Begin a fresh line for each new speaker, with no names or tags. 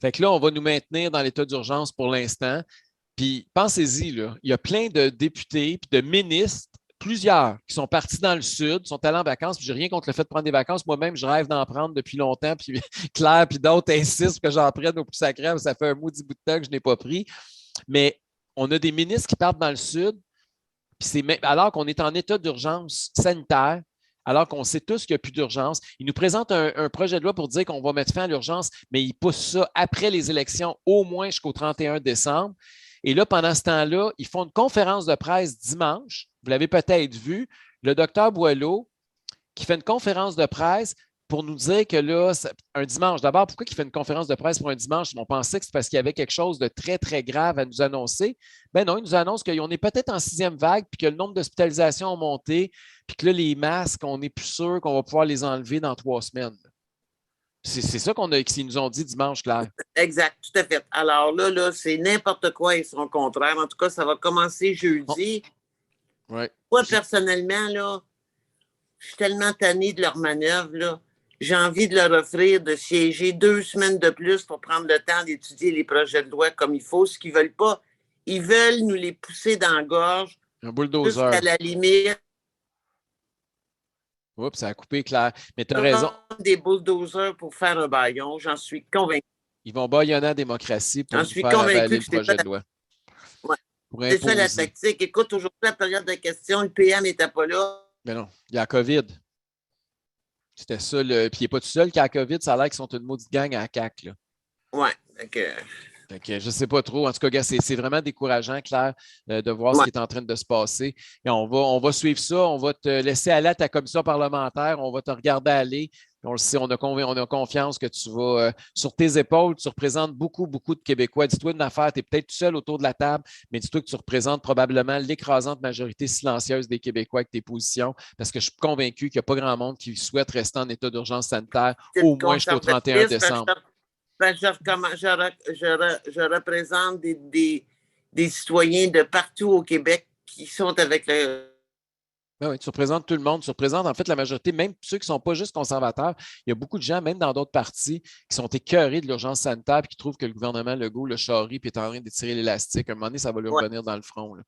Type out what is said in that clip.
Fait que là, on va nous maintenir dans l'état d'urgence pour l'instant. Puis pensez-y, là, il y a plein de députés puis de ministres, plusieurs, qui sont partis dans le sud, sont allés en vacances, puis j'ai rien contre le fait de prendre des vacances. Moi-même, je rêve d'en prendre depuis longtemps, puis Claire puis d'autres insistent que j'en prenne au plus sacré. Ça fait un maudit bout de temps que je n'ai pas pris. Mais on a des ministres qui partent dans le sud, puis alors qu'on est en état d'urgence sanitaire, alors qu'on sait tous qu'il n'y a plus d'urgence. Ils nous présentent un projet de loi pour dire qu'on va mettre fin à l'urgence, mais ils poussent ça après les élections, au moins jusqu'au 31 décembre. Et là, pendant ce temps-là, ils font une conférence de presse dimanche. Vous l'avez peut-être vu, le docteur Boileau qui fait une conférence de presse pour nous dire que là, un dimanche, d'abord, pourquoi il fait une conférence de presse pour un dimanche? On pensait que c'est parce qu'il y avait quelque chose de très, très grave à nous annoncer. Ben non, il nous annonce qu'on est peut-être en sixième vague, puis que le nombre d'hospitalisations a monté, puis que là, les masques, on n'est plus sûr qu'on va pouvoir les enlever dans 3 semaines. C'est ça qu'ils nous ont dit dimanche, Claire.
Exact, tout à fait. Alors là, c'est n'importe quoi et son contraire. En tout cas, ça va commencer jeudi.
Oh. Ouais.
Moi, personnellement, là, je suis tellement tannée de leur manœuvre, là. J'ai envie de leur offrir de siéger 2 semaines de plus pour prendre le temps d'étudier les projets de loi comme il faut. Ce qu'ils ne veulent pas, ils veulent nous les pousser dans la gorge.
Un bulldozer.
Jusqu'à la limite.
Oups, ça a coupé, Claire. Mais tu as raison.
Des bulldozers pour faire un baillon, j'en suis convaincu.
Ils vont bâillonner la démocratie pour nous faire avaler le projet de loi.
Ouais. C'est ça la tactique. Écoute, aujourd'hui, la période de questions, le PM n'était pas là.
Mais non, il y a la COVID. C'était ça. Puis il n'est pas tout seul qui a la COVID. Ça a l'air qu'ils sont une maudite gang à la CAQ.
Oui.
Fait que je ne sais pas trop. En tout cas, c'est vraiment décourageant, Claire, de voir ce qui est en train de se passer. Et on va suivre ça. On va te laisser aller à ta commission parlementaire. On va te regarder aller. On le sait, on a confiance que tu vas sur tes épaules. Tu représentes beaucoup, beaucoup de Québécois. Dis-toi une affaire, tu es peut-être tout seul autour de la table, mais dis-toi que tu représentes probablement l'écrasante majorité silencieuse des Québécois avec tes positions, parce que je suis convaincu qu'il n'y a pas grand monde qui souhaite rester en état d'urgence sanitaire au moins jusqu'au 31 décembre.
Je représente des citoyens de partout au Québec qui sont avec le...
Ben oui, tu représentes tout le monde. Tu représentes en fait la majorité, même ceux qui ne sont pas juste conservateurs. Il y a beaucoup de gens, même dans d'autres partis, qui sont écœurés de l'urgence sanitaire et qui trouvent que le gouvernement Legault le charrie et est en train de tirer l'élastique. À un moment donné, ça va lui revenir dans le front. Là.